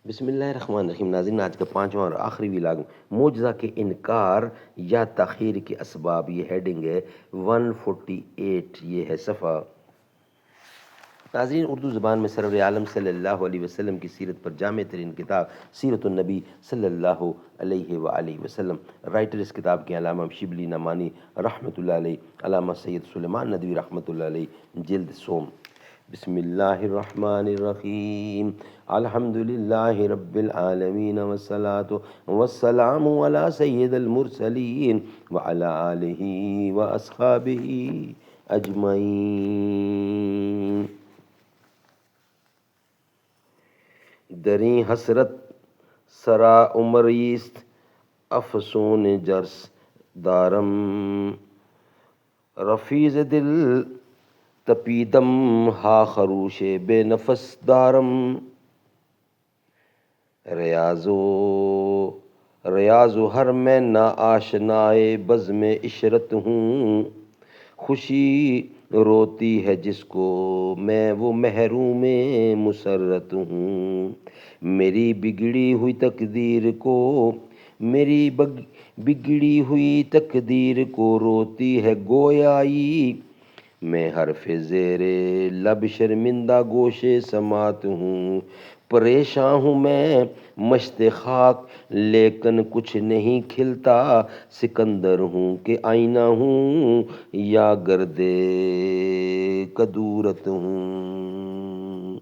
بسم اللہ الرحمن الرحیم۔ ناظرین، آج کا پانچواں اور آخری ولاگ معجزہ کے انکار یا تاخیر کے اسباب، یہ ہیڈنگ ہے 148، یہ ہے صفحہ۔ ناظرین، اردو زبان میں سرور عالم صلی اللہ علیہ وسلم کی سیرت پر جامع ترین کتاب سیرت النبی صلی اللہ علیہ وآلہ وسلم۔ رائٹر اس کتاب کے علامہ شبلی نعمانی رحمۃ اللہ علیہ، علامہ سید سلیمان ندوی رحمۃ اللہ علیہ، جلد سوم۔ بسم اللہ الرحمن الرحیم۔ الحمد للہ رب العالمین والصلاة والسلام علی سید المرسلین وعلی آلہ واصحابہ اجمعین۔ دریں حسرت سرا عمریست افسون جرس دارم، رفیز دل تپیدم ہا خروش بے نفس دارم۔ ریاض ہر میں نا آشنائے بزم عشرت ہوں، خوشی روتی ہے جس کو میں وہ محروم مسرت ہوں۔ میری بگڑی ہوئی تقدیر کو روتی ہے گویائی، میں حرف زیر لب شرمندہ گوش سماعت ہوں۔ پریشاں ہوں میں مشت خاک لیکن کچھ نہیں کھلتا، سکندر ہوں کہ آئینہ ہوں یا گرد کدورت ہوں۔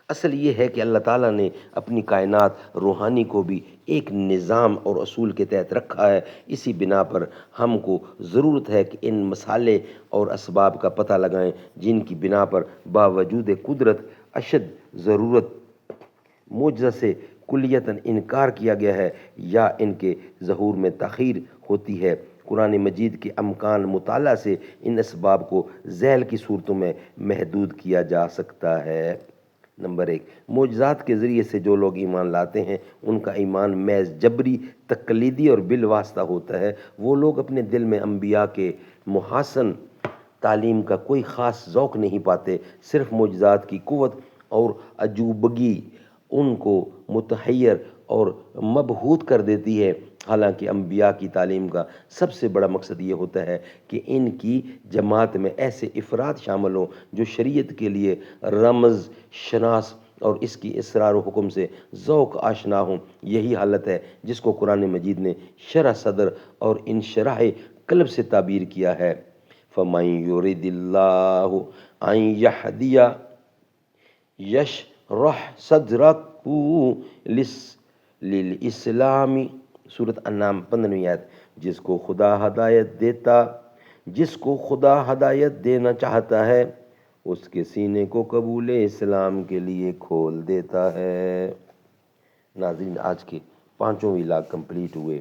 اصل یہ ہے کہ اللہ تعالیٰ نے اپنی کائنات روحانی کو بھی ایک نظام اور اصول کے تحت رکھا ہے۔ اسی بنا پر ہم کو ضرورت ہے کہ ان مسالے اور اسباب کا پتہ لگائیں جن کی بنا پر باوجود قدرت اشد ضرورت معجزہ سے کلیتاً انکار کیا گیا ہے یا ان کے ظہور میں تاخیر ہوتی ہے۔ قرآن مجید کے امکان مطالعہ سے ان اسباب کو ذیل کی صورتوں میں محدود کیا جا سکتا ہے۔ نمبر 1، معجزات کے ذریعے سے جو لوگ ایمان لاتے ہیں ان کا ایمان محض جبری، تقلیدی اور بالواسطہ ہوتا ہے۔ وہ لوگ اپنے دل میں انبیاء کے محسن تعلیم کا کوئی خاص ذوق نہیں پاتے۔ صرف معجزات کی قوت اور عجوبگی ان کو متحیر اور مبہوت کر دیتی ہے، حالانکہ انبیاء کی تعلیم کا سب سے بڑا مقصد یہ ہوتا ہے کہ ان کی جماعت میں ایسے افراد شامل ہوں جو شریعت کے لیے رمز شناس اور اس کی اسرار و حکم سے ذوق آشنا ہوں۔ یہی حالت ہے جس کو قرآن مجید نے شرح صدر اور انشراح قلب سے تعبیر کیا ہے۔ فَمَن يُرِدِ اللَّهُ أَن يَهْدِيَهُ يَشْرَحْ صَدْرَهُ لِلْإِسْلَامِ، سورۃ انعام 15ویں آیت۔ جس کو خدا ہدایت دینا چاہتا ہے اس کے سینے کو قبول اسلام کے لیے کھول دیتا ہے۔ ناظرین، آج کے پانچوں ویلاگ کمپلیٹ ہوئے۔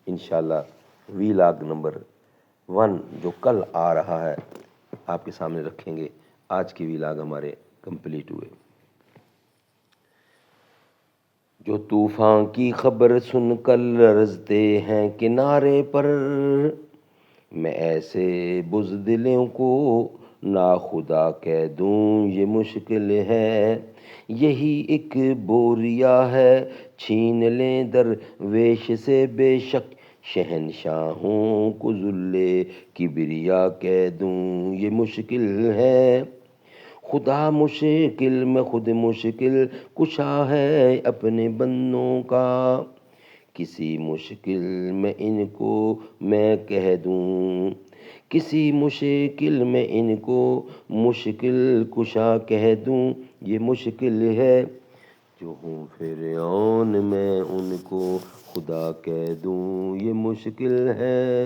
انشاءاللہ ویلاگ نمبر 1 جو کل آ رہا ہے آپ کے سامنے رکھیں گے۔ آج کے ویلاگ ہمارے کمپلیٹ ہوئے۔ جو طوفان کی خبر سن کر لرزتے ہیں کنارے پر، میں ایسے بزدلوں کو ناخدا کہہ دوں یہ مشکل ہے۔ یہی ایک بوریا ہے چھین لیں درویش سے، بے شک شہنشاہوں کو ذل کبریا کہہ دوں یہ مشکل ہے۔ خدا مشکل میں خود مشکل کشا ہے اپنے بندوں کا، کسی مشکل میں ان کو میں کہہ دوں، کسی مشکل میں ان کو مشکل کشا کہہ دوں یہ مشکل ہے۔ جو ہوں فرعون میں ان کو خدا کہہ دوں یہ مشکل ہے۔